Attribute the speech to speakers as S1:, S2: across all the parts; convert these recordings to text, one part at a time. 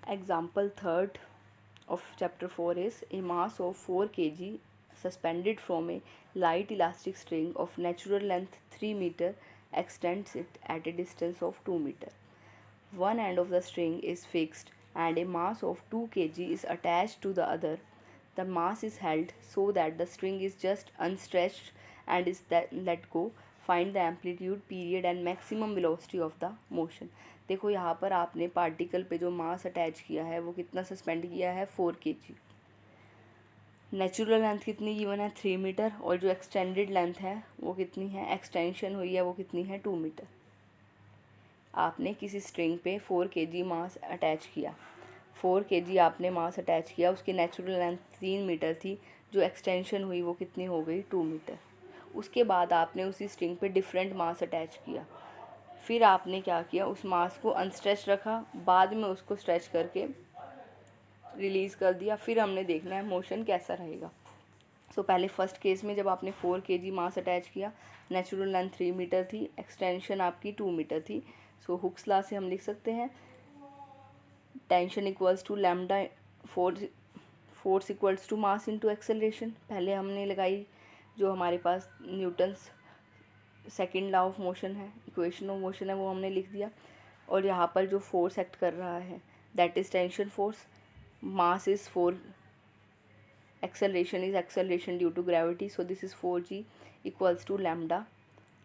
S1: Example third of chapter 4 is a mass of 4 kg suspended from a light elastic string of natural length 3 meter extends it at a distance of 2 meter. One end of the string is fixed and a mass of 2 kg is attached to the other. The mass is held so that the string is just unstretched and is let go. Find the amplitude, period and maximum velocity of the motion. देखो यहाँ पर आपने particle पे जो मास attach किया है वो कितना सस्पेंड किया है 4 kg। नेचुरल लेंथ कितनी गिवन है 3 मीटर और जो एक्सटेंडेड लेंथ है वो कितनी है, एक्सटेंशन हुई है वो कितनी है 2 मीटर। आपने किसी स्ट्रिंग पे 4 kg मास अटैच किया, 4 kg आपने मास अटैच किया, उसकी नेचुरल लेंथ 3 मीटर थी, जो एक्सटेंशन हुई वो कितनी हो गई 2 मीटर। उसके बाद आपने उसी स्ट्रिंग पे डिफरेंट मास अटैच किया, फिर आपने क्या किया, उस मास को अनस्ट्रेच रखा, बाद में उसको स्ट्रेच करके रिलीज़ कर दिया। फिर हमने देखना है मोशन कैसा रहेगा। सो पहले फर्स्ट केस में जब आपने 4 kg मास अटैच किया, नेचुरल लेंथ 3 मीटर थी, एक्सटेंशन आपकी 2 मीटर थी। सो हुक्स लॉ से हम लिख सकते हैं tension equals to lambda, force equals to mass into acceleration. पहले हमने लगाई जो हमारे पास Newton's second law of motion है, इक्वेशन ऑफ मोशन है, वो हमने लिख दिया। और यहाँ पर जो फोर्स एक्ट कर रहा है that is tension force, mass is 4, acceleration is acceleration due to gravity, so this is 4g equals to lambda।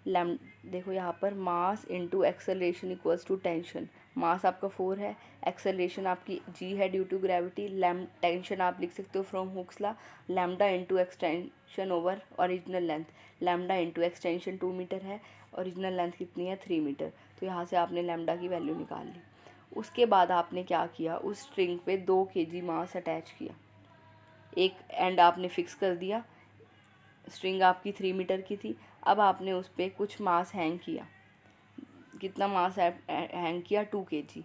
S1: देखो यहाँ पर mass into acceleration equals to tension, mass आपका 4 है, एक्सेलरेशन आपकी g है ड्यू टू ग्रेविटी, टेंशन आप लिख सकते हो from Hooke's law lambda into extension over original length, lambda into extension 2 metre है, ओरिजिनल लेंथ कितनी है 3 मीटर, तो यहाँ से आपने लैम्डा की वैल्यू निकाल ली। उसके बाद आपने क्या किया, उस स्ट्रिंग पे 2 kg मास अटैच किया, एक एंड आपने फिक्स कर दिया, स्ट्रिंग आपकी 3 मीटर की थी, अब आपने उस पर कुछ मास हैंग किया, कितना मास हैंग किया 2 kg।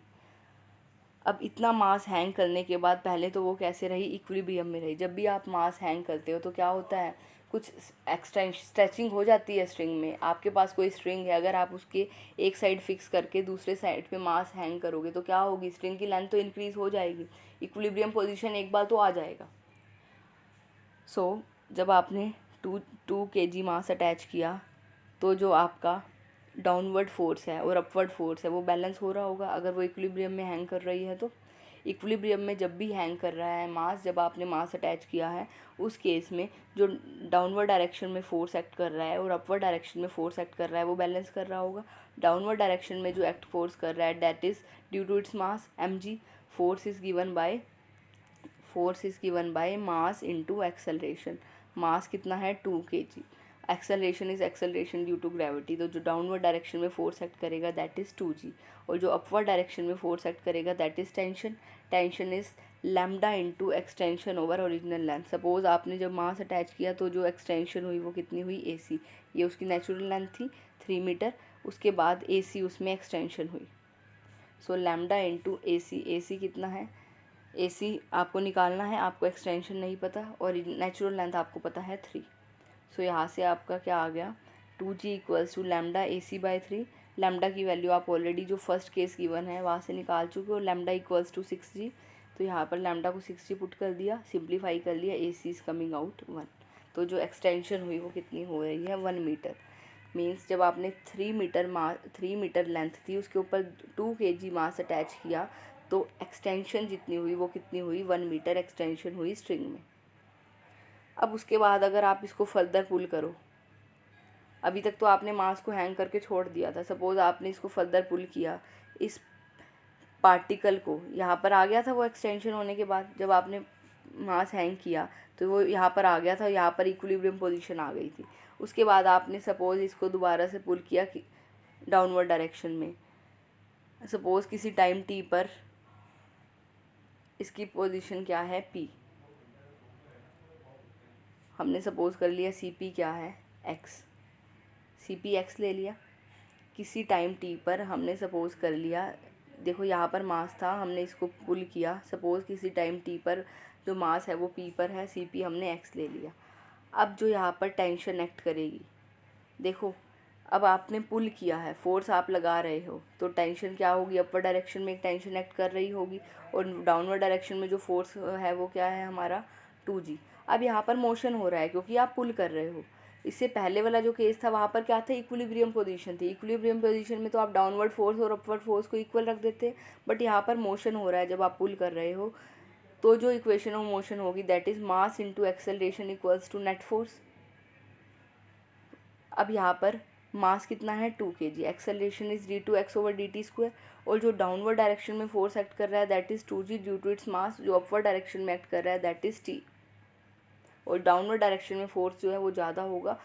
S1: अब इतना मास हैंग करने के बाद पहले तो वो कैसे रही, इक्विलिब्रियम में रही। जब भी आप मास हैंग करते हो तो क्या होता है, कुछ स्ट्रेचिंग हो जाती है स्ट्रिंग में। आपके पास कोई स्ट्रिंग है, अगर आप उसके एक साइड फिक्स करके दूसरे साइड पे मास हैंग करोगे तो क्या होगी, स्ट्रिंग की लेंथ तो इंक्रीज़ हो जाएगी, इक्विलिब्रियम पोजीशन एक बार तो आ जाएगा। सो जब आपने टू kg मास अटैच किया तो जो आपका डाउनवर्ड फोर्स है और अपवर्ड फोर्स है वो बैलेंस हो रहा होगा, अगर वो इक्विलिब्रियम में हैंग कर रही है तो। इक्विलिब्रियम में जब भी हैंग कर रहा है मास, जब आपने मास अटैच किया है, उस केस में जो डाउनवर्ड डायरेक्शन में फोर्स एक्ट कर रहा है और अपवर्ड डायरेक्शन में फोर्स एक्ट कर रहा है वो बैलेंस कर रहा होगा। डाउनवर्ड डायरेक्शन में जो एक्ट फोर्स कर रहा है that is due to its mass mg, force is given by mass into acceleration. Mass कितना है 2 kg, acceleration is acceleration due to gravity, तो जो डाउनवर्ड डायरेक्शन में फोर्स एक्ट करेगा दैट इज़ 2g, और जो अपवर्ड डायरेक्शन में force act करेगा that is tension. Tension is lambda into extension over original length. Suppose आपने जब मास अटैच किया तो जो एक्सटेंशन हुई वो कितनी हुई ac, ये उसकी नेचुरल लेंथ थी 3 मीटर, उसके बाद ac उसमें एक्सटेंशन हुई। सो लैम्डा इंटू ac कितना है, AC आपको निकालना है, आपको एक्सटेंशन नहीं पता और नेचुरल लेंथ आपको पता है 3। सो यहाँ से आपका क्या आ गया, 2g equals to lambda AC/3। Lambda की वैल्यू आप ऑलरेडी जो फर्स्ट केस गिवन है वहाँ से निकाल चुके हो, लैम्डा इक्वल्स टू 6g, तो यहाँ पर लैम्डा को 6g पुट कर दिया, सिंप्लीफाई कर लिया, AC इज़ कमिंग आउट 1। तो जो एक्सटेंशन हुई वो कितनी हो रही है 1 मीटर। मीन्स जब आपने 3 मीटर लेंथ थी उसके ऊपर 2 kg मास अटैच किया तो एक्सटेंशन जितनी हुई वो कितनी हुई 1 मीटर एक्सटेंशन हुई स्ट्रिंग में। अब उसके बाद अगर आप इसको फर्दर पुल करो, अभी तक तो आपने मास को हैंग करके छोड़ दिया था, सपोज़ आपने इसको फर्दर पुल किया, इस पार्टिकल को यहाँ पर आ गया था वो एक्सटेंशन होने के बाद, जब आपने मास हैंग किया तो वो यहाँ पर आ गया था, यहाँ पर इक्विलिब्रियम पोजीशन आ गई थी। उसके बाद आपने सपोज़ इसको दोबारा से पुल किया कि डाउनवर्ड डायरेक्शन में, सपोज़ किसी टाइम t पर इसकी पोजीशन क्या है p, हमने सपोज़ कर लिया cp क्या है x, cp x ले लिया। किसी टाइम t पर हमने सपोज़ कर लिया, देखो यहाँ पर मास था, हमने इसको पुल किया, सपोज़ किसी टाइम t पर जो मास है वो p पर है, cp हमने x ले लिया। अब जो यहाँ पर टेंशन एक्ट करेगी, देखो अब आपने पुल किया है, फोर्स आप लगा रहे हो, तो टेंशन क्या होगी, अपवर्ड डायरेक्शन में एक टेंशन एक्ट कर रही होगी, और डाउनवर्ड डायरेक्शन में जो फोर्स है वो क्या है हमारा 2G। अब यहाँ पर मोशन हो रहा है क्योंकि आप पुल कर रहे हो। इससे पहले वाला जो केस था वहाँ पर क्या था, इक्विलिब्रियम पोजीशन थी। इक्विलिब्रियम पोजीशन में तो आप डाउनवर्ड फोर्स और अपवर्ड फोर्स को इक्वल रख देते, बट यहाँ पर मोशन हो रहा है जब आप पुल कर रहे हो, तो जो इक्वेशन ऑफ मोशन होगी that is mass into acceleration equals to net force. अब यहाँ पर मास कितना है 2 kg, एक्सेलरेशन इज d2x/dt², और जो डाउनवर्ड डायरेक्शन में फोर्स एक्ट कर रहा है that is 2G due to its mass, जो अपवर्ड डायरेक्शन में एक्ट कर रहा है दैट इज़ t। और डाउनवर्ड डायरेक्शन में फोर्स जो है वो ज़्यादा होगा,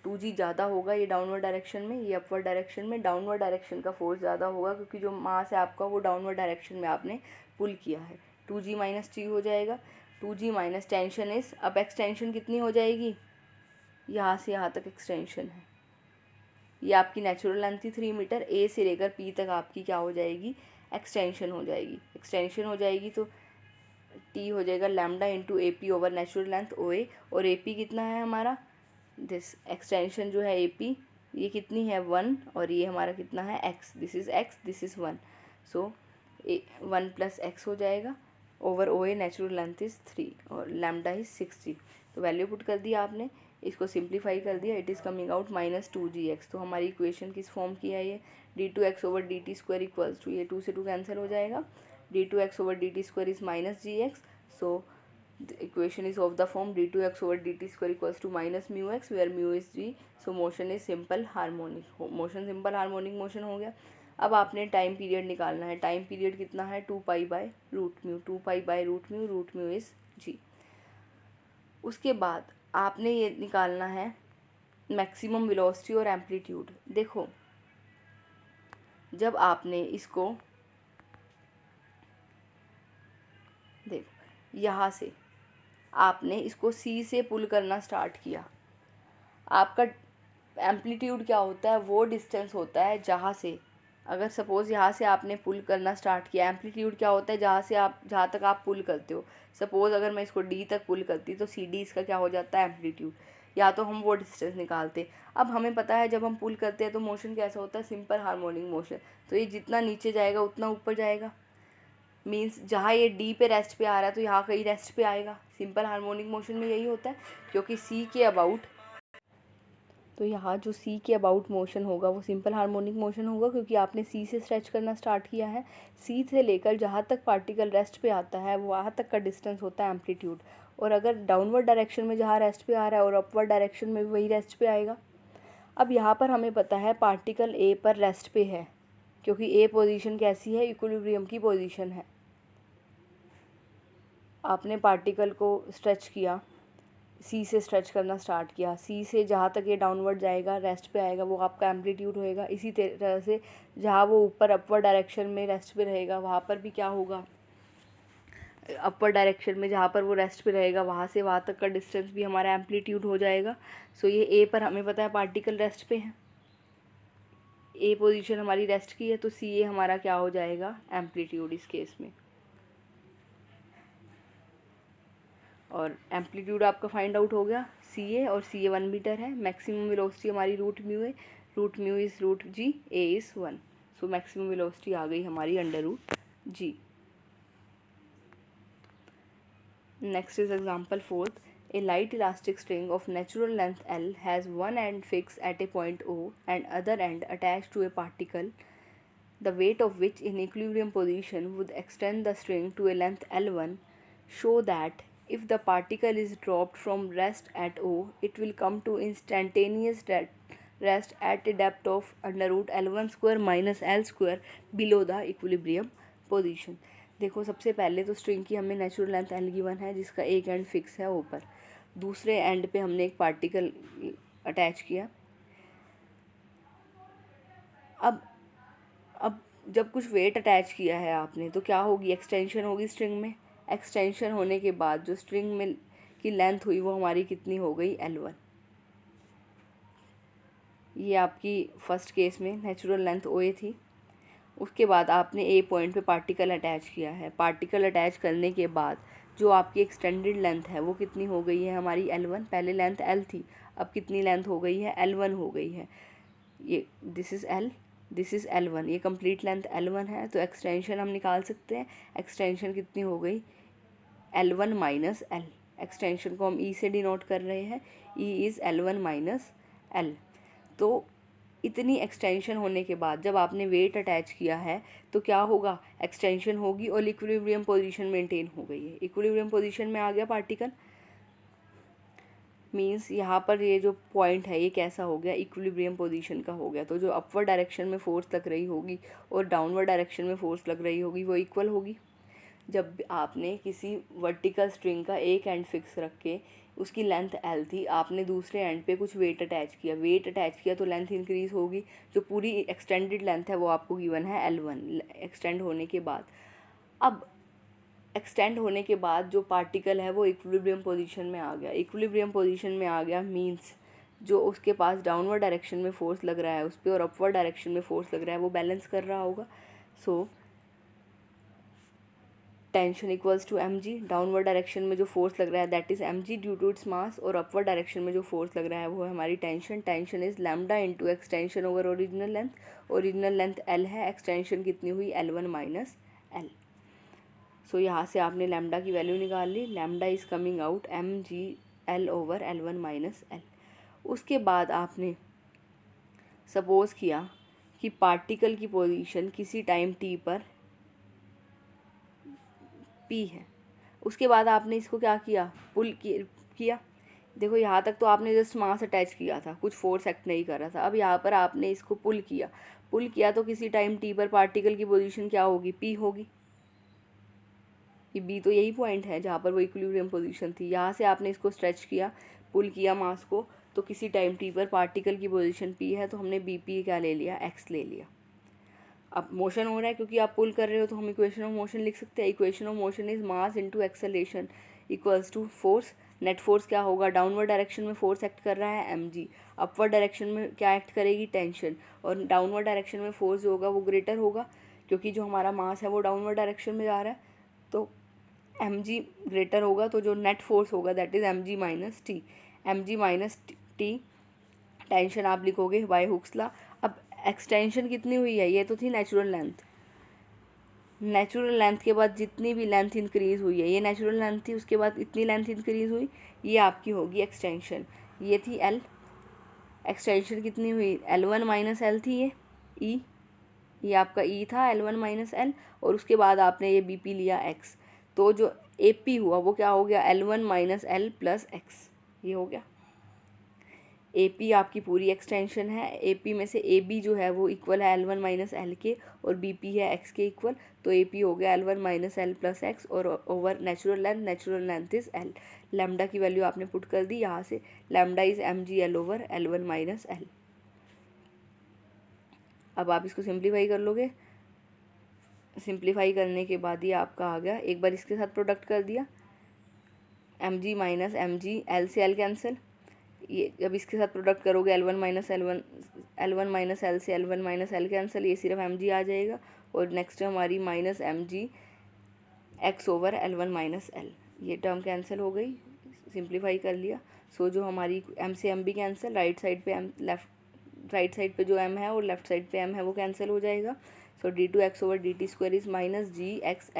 S1: 2G ज़्यादा होगा ये डाउनवर्ड डायरेक्शन में, ये अपवर्ड डायरेक्शन में। डाउनवर्ड डायरेक्शन का फोर्स ज़्यादा होगा क्योंकि जो मास है आपका वो डाउनवर्ड डायरेक्शन में आपने पुल किया है। 2G माइनस t हो जाएगा। 2G माइनस टेंशन इस, अब एक्सटेंशन कितनी हो जाएगी, यहाँ से यहाँ तक एक्सटेंशन है, ये आपकी नेचुरल लेंथ थी 3 मीटर, ए से लेकर पी तक आपकी क्या हो जाएगी, एक्सटेंशन हो जाएगी। एक्सटेंशन हो जाएगी तो टी हो जाएगा lambda into A P over natural length O A, और ए पी कितना है हमारा, दिस एक्सटेंशन जो है ए पी ये कितनी है 1, और ये हमारा कितना है x, this is x, this is 1, so 1 + x हो जाएगा over O A, natural length is 3 और लैम्डा इज़ 6G। तो वैल्यू पुट कर दिया आपने, इसको सिंप्लीफाई कर दिया, it is coming out -2gx। तो हमारी इक्वेशन किस फॉर्म की है ये, d2x/dt² इक्वल्स टू, ये 2 से 2 कैंसिल हो जाएगा, d2x/dt² is -gx। So the equation is of the form d2x/dt² equals to -μx where μ is g, so motion is simple harmonic motion, simple harmonic motion हो गया। अब आपने टाइम पीरियड निकालना है, टाइम पीरियड कितना है 2π/√μ, 2π/√μ, √μ इज g। उसके बाद आपने ये निकालना है मैक्सिमम वेलोसिटी और एम्पलीट्यूड। देखो जब आपने इसको, देखो यहाँ से आपने इसको सी से पुल करना स्टार्ट किया, आपका एम्पलीट्यूड क्या होता है, वो डिस्टेंस होता है जहाँ से, अगर सपोज़ यहाँ से आपने पुल करना स्टार्ट किया, एम्पलीट्यूड क्या होता है जहाँ तक आप पुल करते हो। सपोज़ अगर मैं इसको डी तक पुल करती तो सी डी इसका क्या हो जाता है एम्पलीट्यूड, या तो हम वो डिस्टेंस निकालते। अब हमें पता है जब हम पुल करते हैं तो मोशन कैसा होता है, सिंपल हार्मोनिक मोशन, तो ये जितना नीचे जाएगा उतना ऊपर जाएगा, मीन्स जहाँ ये डी पे रेस्ट पे आ रहा है तो यहाँ कहीं रेस्ट पे आएगा। सिंपल हार्मोनिक मोशन में यही होता है, क्योंकि सी के अबाउट, तो यहाँ जो सी के अबाउट मोशन होगा वो सिंपल हार्मोनिक मोशन होगा, क्योंकि आपने सी से स्ट्रेच करना स्टार्ट किया है। सी से लेकर जहाँ तक पार्टिकल रेस्ट पे आता है वहाँ तक का डिस्टेंस होता है एम्पलीट्यूड, और अगर डाउनवर्ड डायरेक्शन में जहाँ रेस्ट पे आ रहा है और अपवर्ड डायरेक्शन में भी वही रेस्ट पे आएगा। अब यहाँ पर हमें पता है पार्टिकल ए पर रेस्ट पे है, क्योंकि ए पोजीशन कैसी है, इक्विलिब्रियम की पोजीशन है। आपने पार्टिकल को स्ट्रेच किया, सी से स्ट्रेच करना स्टार्ट किया, सी से जहाँ तक ये डाउनवर्ड जाएगा रेस्ट पे आएगा वो आपका एम्पलीट्यूड होएगा। इसी तरह से जहाँ वो ऊपर अपवर्ड डायरेक्शन में रेस्ट पे रहेगा वहाँ पर भी क्या होगा, अपवर्ड डायरेक्शन में जहाँ पर वो रेस्ट पे रहेगा वहाँ से वहाँ तक का डिस्टेंस भी हमारा एम्पलीट्यूड हो जाएगा। सो ये ए पर हमें पता है पार्टिकल रेस्ट पे है, ए पोजीशन हमारी रेस्ट की है, तो सी ए हमारा क्या हो जाएगा एम्पलीट्यूड इस केस में। और एम्पलीट्यूड आपका फाइंड आउट हो गया, सी ए, और सी ए 1 मीटर है। मैक्सिमम वेलोसिटी हमारी √μ है, √μ is √g, A is 1, so maximum velocity आ गई हमारी √g। Next is example 4th। A light elastic string of natural length L has one end fixed at a point O and other end attached to a particle, the weight of which in equilibrium position would extend the string to a length L1. Show that if the particle is dropped from rest at O, it will come to instantaneous rest at a depth of √L1² minus L² below the equilibrium position। देखो सबसे पहले तो string की हमें natural length L given है जिसका एक and fix है ऊपर, दूसरे एंड पे हमने एक पार्टिकल अटैच किया। अब जब कुछ वेट अटैच किया है आपने तो क्या होगी, एक्सटेंशन होगी स्ट्रिंग में। एक्सटेंशन होने के बाद जो स्ट्रिंग में की लेंथ हुई वो हमारी कितनी हो गई L1। ये आपकी फर्स्ट केस में नेचुरल लेंथ OA थी। उसके बाद आपने ए पॉइंट पे पार्टिकल अटैच किया है, पार्टिकल अटैच करने के बाद जो आपकी एक्सटेंडेड लेंथ है वो कितनी हो गई है हमारी L1। पहले लेंथ L थी, अब कितनी लेंथ हो गई है, L1 हो गई है। ये this is L, this is L1, ये कंप्लीट लेंथ L1 है, तो एक्सटेंशन हम निकाल सकते हैं। एक्सटेंशन कितनी हो गई, L1 माइनस L। एक्सटेंशन को हम E से डिनोट कर रहे हैं, E is L1 minus L। तो इतनी एक्सटेंशन होने के बाद जब आपने वेट अटैच किया है तो क्या होगा, एक्सटेंशन होगी और इक्विलिब्रियम पोजीशन मेंटेन हो गई है। इक्विलिब्रियम पोजीशन में आ गया पार्टिकल, मींस यहाँ पर ये जो पॉइंट है ये कैसा हो गया, इक्विलिब्रियम पोजीशन का हो गया। तो जो अपवर्ड डायरेक्शन में फोर्स लग रही होगी और डाउनवर्ड डायरेक्शन में फोर्स लग रही होगी वो इक्वल होगी। जब आपने किसी वर्टिकल स्ट्रिंग का एक एंड फिक्स रख के उसकी लेंथ L थी, आपने दूसरे एंड पे कुछ वेट अटैच किया तो लेंथ इंक्रीज होगी। जो पूरी एक्सटेंडेड लेंथ है वो आपको गिवन है L1। एक्सटेंड होने के बाद, अब एक्सटेंड होने के बाद जो पार्टिकल है वो इक्विलिब्रियम पोजीशन में आ गया। इक्विलिब्रियम पोजीशन में आ गया मींस जो उसके पास डाउनवर्ड डायरेक्शन में फोर्स लग रहा है उस पर और अपवर्ड डायरेक्शन में फोर्स लग रहा है वो बैलेंस कर रहा होगा। So tension equals to mg। Downward direction में जो फोर्स लग रहा है that is mg due to its mass, और अपवर्ड डायरेक्शन में जो फोर्स लग रहा है वो है हमारी tension. Tension is lambda into extension over original length. Original length L है, एक्सटेंशन कितनी हुई L1 माइनस L। सो यहाँ से आपने लैम्डा की वैल्यू निकाल ली। Lambda is coming out mg L over L1 minus L। उसके बाद आपने सपोज़ किया कि पार्टिकल की पोजीशन किसी टाइम t पर P है। उसके बाद आपने इसको क्या किया, पुल किया। देखो यहाँ तक तो आपने जस्ट मास अटैच किया था, कुछ फोर्स एक्ट नहीं कर रहा था। अब यहाँ पर आपने इसको पुल किया तो किसी टाइम t पर पार्टिकल की पोजीशन क्या होगी, P होगी। ये B तो यही पॉइंट है जहाँ पर वो इक्विलिब्रियम पोजीशन थी। यहाँ से आपने इसको स्ट्रेच किया, पुल किया मास को, तो किसी टाइम t पर पार्टिकल की पोजीशन P है तो हमने BP क्या ले लिया, x ले लिया। अब मोशन हो रहा है क्योंकि आप पुल कर रहे हो तो हम इक्वेशन ऑफ मोशन लिख सकते हैं। Equation of motion is mass into acceleration equals to force. Net force क्या होगा, डाउनवर्ड डायरेक्शन में फोर्स एक्ट कर रहा है mg, अपवर्ड डायरेक्शन में क्या एक्ट करेगी, टेंशन, और डाउनवर्ड डायरेक्शन में फोर्स जो होगा वो ग्रेटर होगा क्योंकि जो हमारा मास है वो डाउनवर्ड डायरेक्शन में जा रहा है तो mg ग्रेटर होगा। तो जो नेट फोर्स होगा that is mg minus T. mg minus T, tension आप लिखोगे बाय हुक्स लॉ। अब एक्सटेंशन कितनी हुई है, ये तो थी नेचुरल लेंथ। नेचुरल लेंथ के बाद जितनी भी लेंथ इंक्रीज़ हुई है, ये नेचुरल लेंथ थी, उसके बाद इतनी लेंथ इंक्रीज़ हुई, ये आपकी होगी एक्सटेंशन। ये थी L, एक्सटेंशन कितनी हुई, L1 माइनस L थी ये E, ये आपका E था L1 माइनस L, और उसके बाद आपने ये BP लिया x। तो जो AP हुआ वो क्या हो गया, L1 minus L plus x, ये हो गया। AP आपकी पूरी एक्सटेंशन है। AP में से AB जो है वो इक्वल है L1 माइनस L के, और BP है x के इक्वल, तो AP हो गया L1 minus L plus x, और over natural length is L। Lambda की वैल्यू आपने पुट कर दी यहाँ से, lambda is mg L over L1 minus L। अब आप इसको सिंप्लीफाई कर लोगे, सिंप्लीफाई करने के बाद ये आपका आ गया, एक बार इसके साथ प्रोडक्ट कर दिया, mg माइनस mg, L से L कैंसिल, ये जब इसके साथ प्रोडक्ट करोगे L1 माइनस L से L1 माइनस L कैंसिल, ये सिर्फ mg आ जाएगा, और नेक्स्ट हमारी minus mg x over L1 minus L, ये टर्म कैंसिल हो गई, सिंप्लीफाई कर लिया। सो जो हमारी m से m भी कैंसिल, राइट साइड पे जो m है और लेफ्ट साइड पे m है वो कैंसिल हो जाएगा। So d2x over dt square is minus gx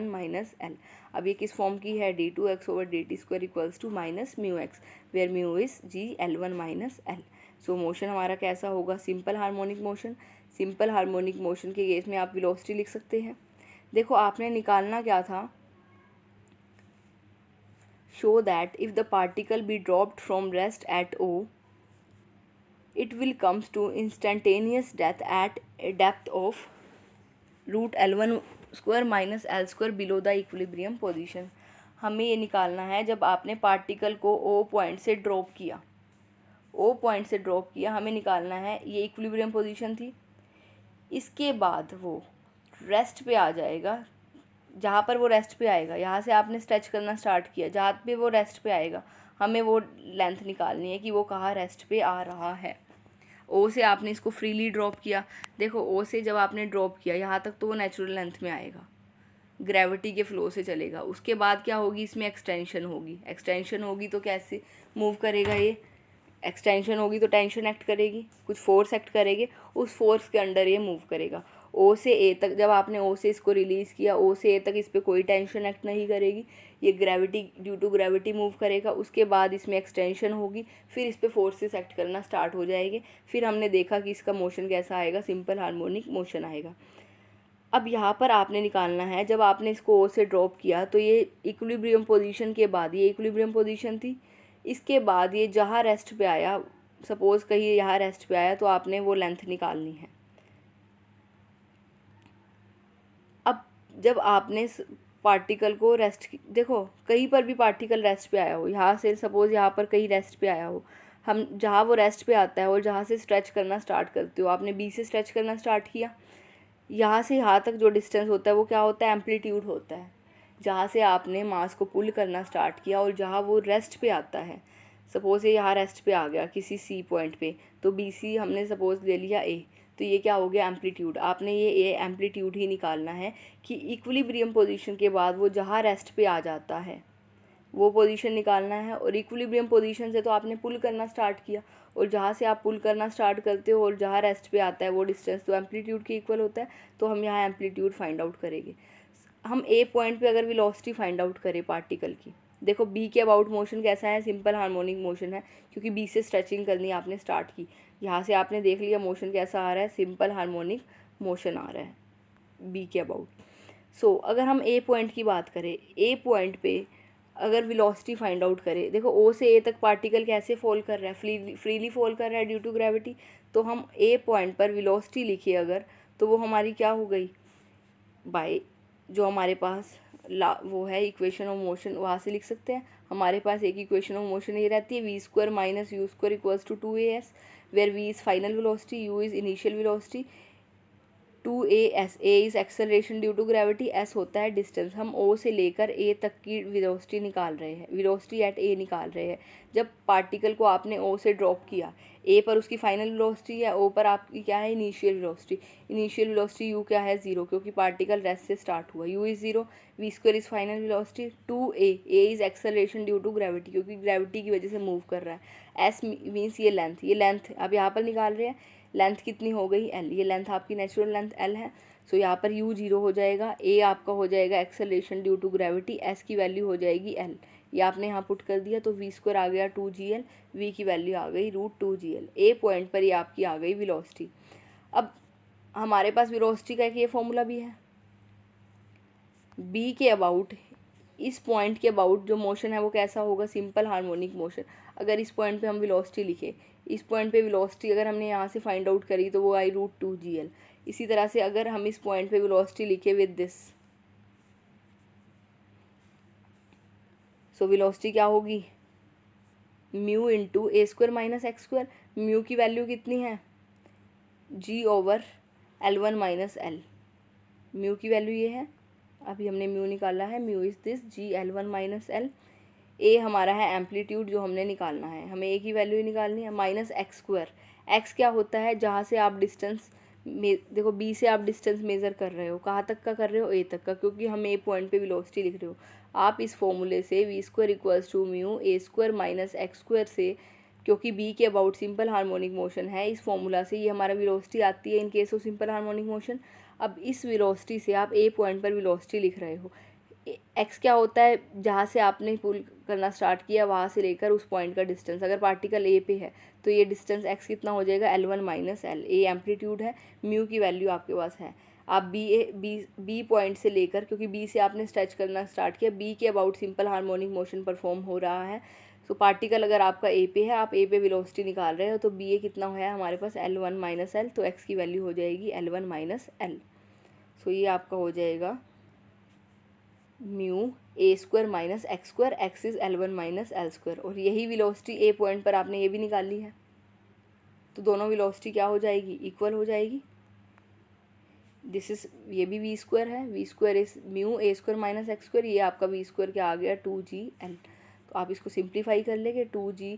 S1: minus L। अब ये किस फॉर्म की है, d2x over dt square equals to minus mu x, where mu is L1 minus L। So motion हमारा कैसा होगा, simple harmonic motion. Simple harmonic motion के case में आप वेलोसिटी लिख सकते हैं। देखो आपने निकालना क्या था, show that if the particle be dropped from rest at O, it will comes to instantaneous death at a depth of root L1 square minus L square below the equilibrium position. हमें ये निकालना है जब आपने particle को O point से drop किया, हमें निकालना है, ये इक्विलिब्रियम पोजीशन थी, इसके बाद वो रेस्ट पे आ जाएगा, जहाँ पर वो रेस्ट पे आएगा, यहाँ से आपने स्ट्रेच करना स्टार्ट किया, जहाँ पे वो रेस्ट पे आएगा हमें वो लेंथ निकालनी है कि वो कहाँ रेस्ट पे आ रहा है। ओ से आपने इसको फ्रीली ड्रॉप किया, देखो ओ से जब आपने ड्रॉप किया यहाँ तक तो वो नेचुरल लेंथ में आएगा, ग्रेविटी के फ्लो से चलेगा। उसके बाद क्या होगी, इसमें एक्सटेंशन होगी तो कैसे मूव करेगा ये, एक्सटेंशन होगी तो टेंशन एक्ट करेगी, कुछ फोर्स एक्ट करेगी, उस फोर्स के अंडर ये मूव करेगा। ओ से ए तक, जब आपने ओ से इसको रिलीज़ किया, ओ से ए तक इस पर कोई टेंशन एक्ट नहीं करेगी, ये gravity, due to gravity move करेगा। उसके बाद इसमें एक्सटेंशन होगी, फिर इस पर फोर्सेस एक्ट करना स्टार्ट हो जाएंगे। फिर हमने देखा कि इसका मोशन कैसा आएगा, सिंपल हार्मोनिक मोशन आएगा। अब यहाँ पर आपने निकालना है, जब आपने इसको ओ से ड्रॉप किया तो ये इक्विलिब्रियम पोजीशन के बाद, ये इक्विलिब्रियम पोजीशन थी, इसके बाद ये जहाँ रेस्ट पे आया, सपोज कहीं यहाँ रेस्ट पे आया, तो आपने वो लेंथ निकालनी है। अब जब आपने पार्टिकल को रेस्ट, देखो कहीं पर भी पार्टिकल रेस्ट पे आया हो, यहाँ से सपोज यहाँ पर कहीं रेस्ट पे आया हो, हम जहाँ वो रेस्ट पे आता है और जहाँ से स्ट्रेच करना स्टार्ट करते हो, आपने बी से स्ट्रेच करना स्टार्ट किया, यहाँ से यहाँ तक जो डिस्टेंस होता है वो क्या होता है, एम्पलीट्यूड होता है। जहाँ से आपने मास को पुल करना स्टार्ट किया और जहाँ वो रेस्ट पे आता है, सपोज ये यहाँ रेस्ट पे आ गया किसी सी पॉइंट पे, तो बी सी हमने सपोज ले लिया ए, तो ये क्या हो गया, एम्पलीट्यूड। आपने ये एम्पलीट्यूड ही निकालना है कि इक्विलिब्रियम पोजीशन के बाद वो जहाँ रेस्ट पे आ जाता है वो पोजीशन निकालना है। और इक्विलिब्रियम पोजीशन से तो आपने पुल करना स्टार्ट किया, और जहाँ से आप पुल करना स्टार्ट करते हो और जहाँ रेस्ट पे आता है वो डिस्टेंस तो एम्पलीट्यूड के इक्वल होता है, तो हम यहाँ एम्पलीट्यूड फाइंड आउट करेंगे। हम ए पॉइंट पे अगर वेलोसिटी फाइंड आउट करें पार्टिकल की, देखो बी के अबाउट मोशन कैसा है, सिंपल हार्मोनिक मोशन है, क्योंकि बी से स्ट्रेचिंग करनी आपने स्टार्ट की। यहाँ से आपने देख लिया मोशन कैसा आ रहा है, सिंपल हार्मोनिक मोशन आ रहा है बी के अबाउट। सो अगर हम ए पॉइंट की बात करें, ए पॉइंट पे अगर वेलोसिटी फाइंड आउट करें, देखो ओ से ए तक पार्टिकल कैसे फॉल कर रहा है, फ्रीली फॉल कर रहा है ड्यू टू ग्रेविटी। तो हम ए पॉइंट पर वेलोसिटी लिखिए अगर, तो वो हमारी क्या हो गई, बाय जो हमारे पास वो है इक्वेशन ऑफ मोशन, वहाँ से लिख सकते हैं। हमारे पास एक इक्वेशन ऑफ मोशन ये रहती है, v square minus u square equals to 2as, where v is final velocity, u is initial velocity, 2as, a is acceleration due to gravity, s होता है डिस्टेंस। हम o से लेकर a तक की वेलोसिटी निकाल रहे हैं, वेलोसिटी एट a निकाल रहे हैं। जब पार्टिकल को आपने o से ड्रॉप किया, a पर उसकी फाइनल वेलोसिटी है, o पर आपकी क्या है, initial velocity. Initial velocity u क्या है, 0, क्योंकि पार्टिकल रेस्ट से स्टार्ट हुआ, u is 0, v square is final velocity, 2a, a is acceleration due to gravity, क्योंकि ग्रेविटी की वजह से मूव कर रहा है। s मीन्स ये लेंथ अब यहाँ पर निकाल रहे हैं। लेंथ कितनी हो गई, l, ये लेंथ आपकी नेचुरल लेंथ l है। सो यहाँ पर u 0 हो जाएगा, a आपका हो जाएगा acceleration due to gravity, s की वैल्यू हो जाएगी l, ये आपने यहाँ पुट कर दिया, तो v स्क्वायर आ गया 2gl, v की वैल्यू आ गई √2gl। a पॉइंट पर ये आपकी आ गई वेलोसिटी। अब हमारे पास वेलोसिटी का एक ये फॉर्मूला भी है, b के अबाउट, इस पॉइंट के अबाउट जो मोशन है वो कैसा होगा, सिंपल हार्मोनिक मोशन। अगर इस पॉइंट पे हम वेलोसिटी लिखे, इस पॉइंट पे वेलोसिटी अगर हमने यहाँ से फाइंड आउट करी तो वो आई √2gl। इसी तरह से अगर हम इस पॉइंट पे वेलोसिटी लिखे विद दिस, सो वेलोसिटी क्या होगी, mu into A square minus x square. Mu की वैल्यू कितनी है, g/L1 माइनस एल, म्यू की वैल्यू ये है, अभी हमने म्यू निकाला है, mu is this g/L1 minus L. A हमारा है एम्पलीट्यूड जो हमने निकालना है, हमें ए की वैल्यू ही निकालनी है, माइनस एक्स स्क्वायर। एक्स क्या होता है, जहाँ से आप डिस्टेंस देखो बी से आप डिस्टेंस मेज़र कर रहे हो, कहाँ तक का कर रहे हो, ए तक का, क्योंकि हम ए पॉइंट पे वेलोसिटी लिख रहे हो। आप इस फॉर्मूले से v square equals to mu a square minus x square से, क्योंकि बी के अबाउट सिंपल हार्मोनिक मोशन है, इस फॉर्मूला से ये हमारा वेलोसिटी आती है in case of simple harmonic motion. अब इस वेलोसिटी से आप ए पॉइंट पर वेलोसिटी लिख रहे हो, एक्स क्या होता है, जहाँ से आपने पुल करना स्टार्ट किया वहाँ से लेकर उस पॉइंट का डिस्टेंस। अगर पार्टिकल ए पे है तो ये डिस्टेंस एक्स कितना हो जाएगा, L1 minus L. A amplitude है, म्यू की वैल्यू आपके पास है। आप बी पॉइंट से लेकर, क्योंकि बी से आपने स्ट्रेच करना स्टार्ट किया, बी के about simple harmonic motion perform हो रहा है। सो पार्टिकल अगर आपका ए पे है, आप ए पे वेलोसिटी निकाल रहे हो, तो बी ए कितना है हमारे पास, L1 माइनस एल, तो एक्स की वैल्यू हो जाएगी L1 माइनस एल। सो ये आपका हो जाएगा mu a square minus x square, x is L1 minus L square. और यही वेलोसिटी ए पॉइंट पर आपने ये भी निकाल ली है, तो दोनों वेलोसिटी क्या हो जाएगी, इक्वल हो जाएगी। दिस इज, ये भी वी स्क्वायर है, v square is mu a square minus x square, ये आपका वी स्क्वायर क्या आ गया 2gl। तो आप इसको सिंप्लीफाई कर लेंगे, 2g,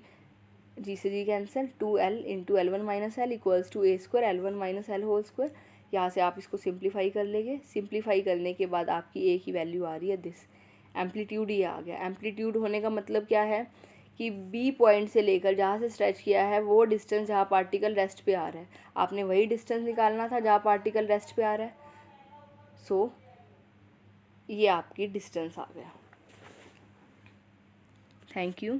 S1: जी से जी cancel, 2l into L1 minus L equals to A square L1 minus L whole square. यहाँ से आप इसको सिंप्लीफाई कर लेंगे, सिंप्लीफाई करने के बाद आपकी ए की वैल्यू आ रही है दिस, एम्पलीट्यूड ये आ गया। एम्पलीट्यूड होने का मतलब क्या है कि बी पॉइंट से लेकर जहाँ से स्ट्रेच किया है वो डिस्टेंस जहाँ पार्टिकल रेस्ट पे आ रहा है, आपने वही डिस्टेंस निकालना था जहाँ पार्टिकल रेस्ट पे आ रहा है। सो ये आपकी डिस्टेंस आ गया। Thank you.